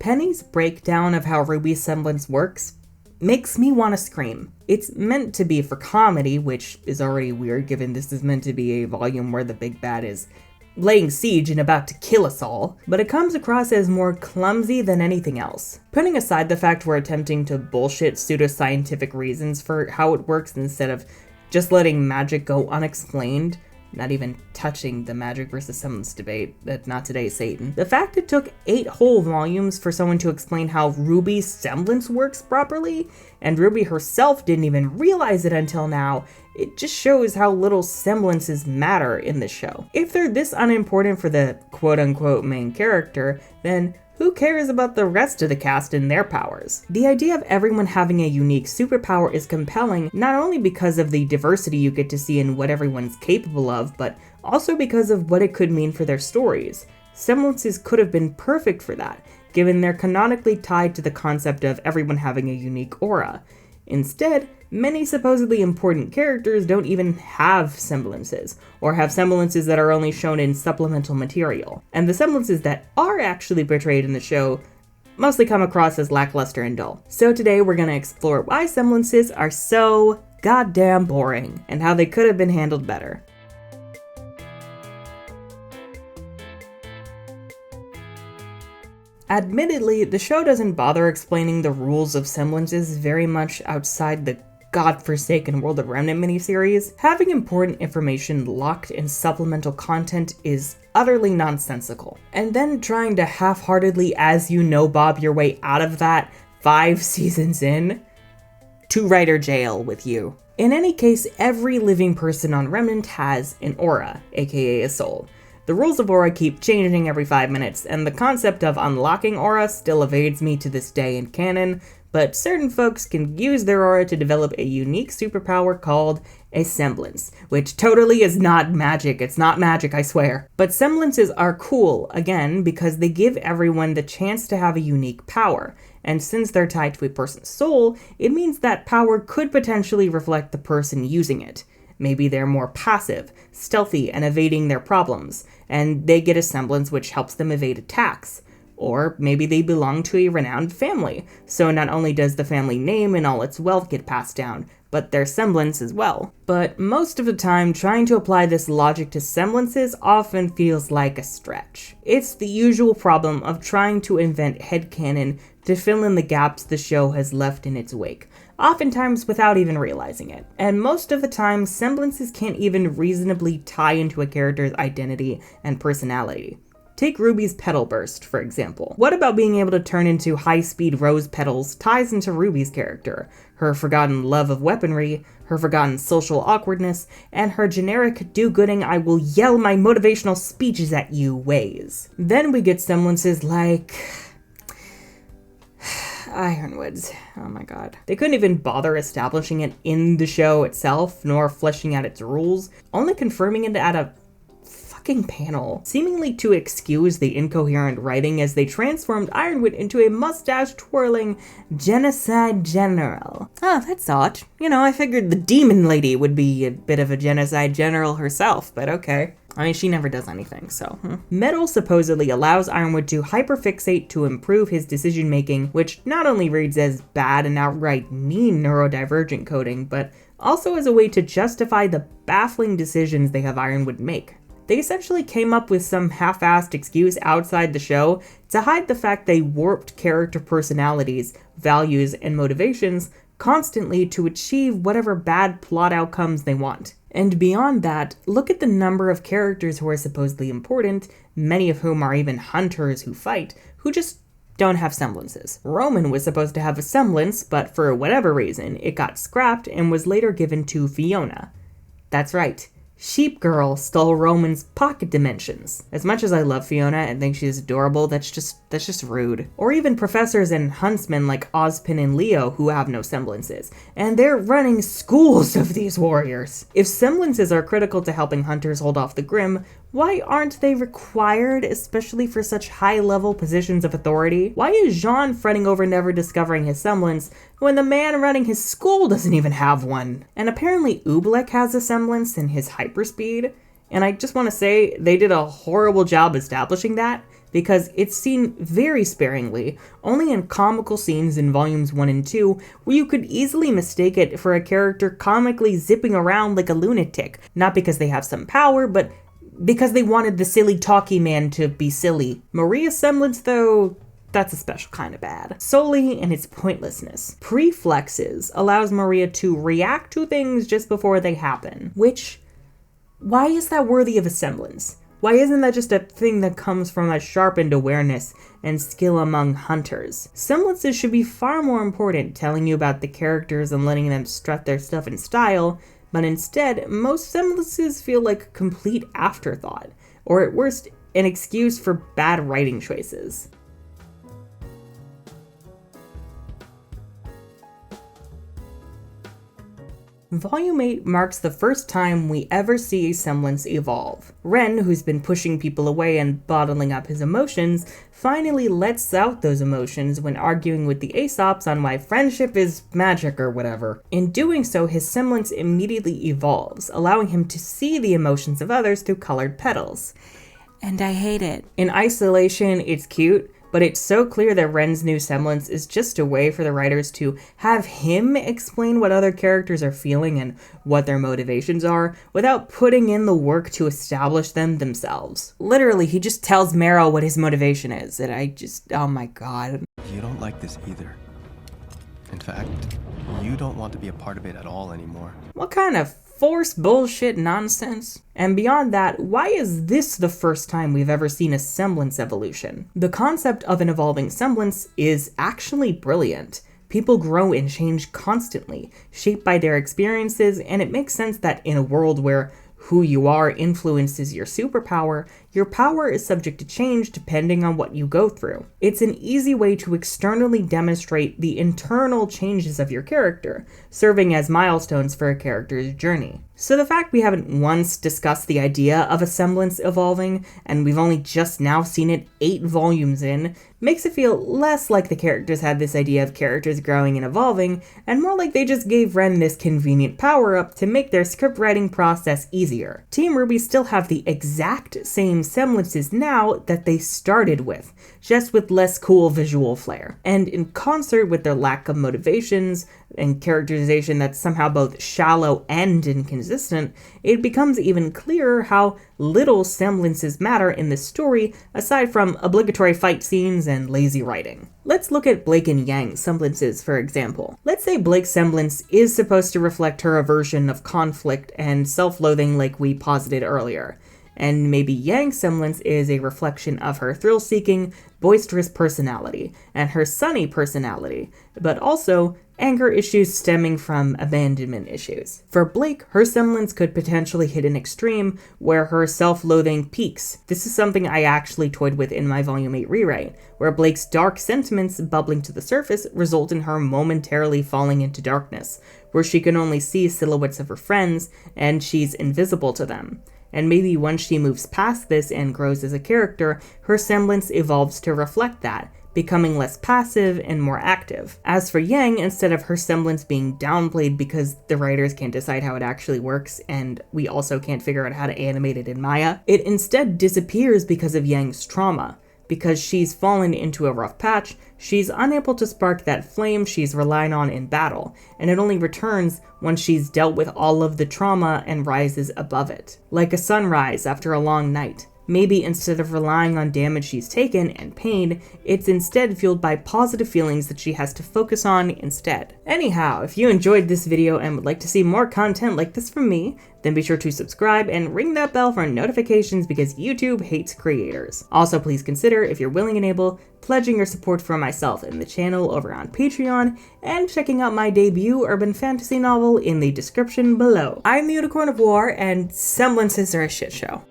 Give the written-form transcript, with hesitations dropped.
Penny's breakdown of how RWBY's semblance works makes me want to scream. It's meant to be for comedy, which is already weird given this is meant to be a volume where the big bad is laying siege and about to kill us all, but it comes across as more clumsy than anything else. Putting aside the fact we're attempting to bullshit pseudoscientific reasons for how it works instead of just letting magic go unexplained, not even touching the magic versus semblance debate, that not today, Satan. The fact it took 8 whole volumes for someone to explain how RWBY's semblance works properly, and RWBY herself didn't even realize it until now, it just shows how little semblances matter in the show. If they're this unimportant for the quote-unquote main character, then who cares about the rest of the cast and their powers? The idea of everyone having a unique superpower is compelling, not only because of the diversity you get to see in what everyone's capable of, but also because of what it could mean for their stories. Semblances could have been perfect for that, given they're canonically tied to the concept of everyone having a unique aura. Instead, many supposedly important characters don't even have semblances, or have semblances that are only shown in supplemental material. And the semblances that are actually portrayed in the show mostly come across as lackluster and dull. So today we're going to explore why semblances are so goddamn boring, and how they could have been handled better. Admittedly, the show doesn't bother explaining the rules of semblances very much outside the godforsaken World of Remnant miniseries. Having important information locked in supplemental content is utterly nonsensical. And then trying to half-heartedly as you know Bob your way out of that 5 seasons in, to writer jail with you. In any case, every living person on Remnant has an aura, aka a soul. The rules of aura keep changing every 5 minutes, and the concept of unlocking aura still evades me to this day in canon, but certain folks can use their aura to develop a unique superpower called a semblance, which totally is not magic. It's not magic, I swear. But semblances are cool, again, because they give everyone the chance to have a unique power, and since they're tied to a person's soul, it means that power could potentially reflect the person using it. Maybe they're more passive, stealthy, and evading their problems, and they get a semblance which helps them evade attacks. Or maybe they belong to a renowned family, so not only does the family name and all its wealth get passed down, but their semblance as well. But most of the time, trying to apply this logic to semblances often feels like a stretch. It's the usual problem of trying to invent headcanon to fill in the gaps the show has left in its wake, oftentimes without even realizing it. And most of the time, semblances can't even reasonably tie into a character's identity and personality. Take RWBY's petal burst, for example. What about being able to turn into high-speed rose petals ties into RWBY's character, her forgotten love of weaponry, her forgotten social awkwardness, and her generic do-gooding I will yell my motivational speeches at you ways. Then we get semblances like Ironwoods. Oh my god. They couldn't even bother establishing it in the show itself, nor fleshing out its rules, only confirming it at a panel, seemingly to excuse the incoherent writing as they transformed Ironwood into a mustache-twirling genocide general. Oh, that's odd. You know, I figured the demon lady would be a bit of a genocide general herself, but okay. I mean, she never does anything, so. Metal supposedly allows Ironwood to hyperfixate to improve his decision-making, which not only reads as bad and outright mean neurodivergent coding, but also as a way to justify the baffling decisions they have Ironwood make. They essentially came up with some half-assed excuse outside the show to hide the fact they warped character personalities, values, and motivations constantly to achieve whatever bad plot outcomes they want. And beyond that, look at the number of characters who are supposedly important, many of whom are even hunters who fight, who just don't have semblances. Roman was supposed to have a semblance, but for whatever reason, it got scrapped and was later given to Fiona. That's right. Sheep Girl stole Roman's pocket dimensions. As much as I love Fiona and think she's adorable, that's just rude. Or even professors and huntsmen like Ozpin and Leo who have no semblances, and they're running schools of these warriors. If semblances are critical to helping hunters hold off the Grimm, why aren't they required, especially for such high-level positions of authority? Why is Jean fretting over never discovering his semblance when the man running his school doesn't even have one? And apparently Oobleck has a semblance in his hyperspeed, and I just want to say they did a horrible job establishing that, because it's seen very sparingly, only in comical scenes in volumes 1 and 2, where you could easily mistake it for a character comically zipping around like a lunatic, not because they have some power, but because they wanted the silly talky man to be silly. Maria's semblance, though, that's a special kind of bad, solely in its pointlessness. Preflexes allows Maria to react to things just before they happen, which, why is that worthy of a semblance? Why isn't that just a thing that comes from a sharpened awareness and skill among hunters? Semblances should be far more important, telling you about the characters and letting them strut their stuff in style, but instead, most semblances feel like a complete afterthought, or at worst, an excuse for bad writing choices. Volume 8 marks the first time we ever see a semblance evolve. Ren, who's been pushing people away and bottling up his emotions, finally lets out those emotions when arguing with the Aesops on why friendship is magic or whatever. In doing so, his semblance immediately evolves, allowing him to see the emotions of others through colored petals. And I hate it. In isolation, it's cute, but it's so clear that Ren's new semblance is just a way for the writers to have him explain what other characters are feeling and what their motivations are, without putting in the work to establish them themselves. Literally, he just tells Meryl what his motivation is, and oh my god. You don't like this either. In fact, you don't want to be a part of it at all anymore. What kind of force bullshit nonsense? And beyond that, why is this the first time we've ever seen a semblance evolution? The concept of an evolving semblance is actually brilliant. People grow and change constantly, shaped by their experiences, and it makes sense that in a world where who you are influences your superpower, your power is subject to change depending on what you go through. It's an easy way to externally demonstrate the internal changes of your character, serving as milestones for a character's journey. So the fact we haven't once discussed the idea of a semblance evolving, and we've only just now seen it 8 volumes in, makes it feel less like the characters had this idea of characters growing and evolving, and more like they just gave Ren this convenient power-up to make their script writing process easier. Team RWBY still have the exact same semblances now that they started with, just with less cool visual flair. And in concert with their lack of motivations and characterization that's somehow both shallow and inconsistent, it becomes even clearer how little semblances matter in this story aside from obligatory fight scenes and lazy writing. Let's look at Blake and Yang's semblances, for example. Let's say Blake's semblance is supposed to reflect her aversion of conflict and self-loathing like we posited earlier. And maybe Yang's semblance is a reflection of her thrill-seeking, boisterous personality, and her sunny personality, but also anger issues stemming from abandonment issues. For Blake, her semblance could potentially hit an extreme where her self-loathing peaks. This is something I actually toyed with in my Volume 8 rewrite, where Blake's dark sentiments bubbling to the surface result in her momentarily falling into darkness, where she can only see silhouettes of her friends, and she's invisible to them. And maybe once she moves past this and grows as a character, her semblance evolves to reflect that, becoming less passive and more active. As for Yang, instead of her semblance being downplayed because the writers can't decide how it actually works, and we also can't figure out how to animate it in Maya, it instead disappears because of Yang's trauma. Because she's fallen into a rough patch, she's unable to spark that flame she's relying on in battle, and it only returns once she's dealt with all of the trauma and rises above it. Like a sunrise after a long night. Maybe instead of relying on damage she's taken and pain, it's instead fueled by positive feelings that she has to focus on instead. Anyhow, if you enjoyed this video and would like to see more content like this from me, then be sure to subscribe and ring that bell for notifications because YouTube hates creators. Also, please consider, if you're willing and able, pledging your support for myself and the channel over on Patreon, and checking out my debut urban fantasy novel in the description below. I'm the Unicorn of War, and Semblances are a shit show.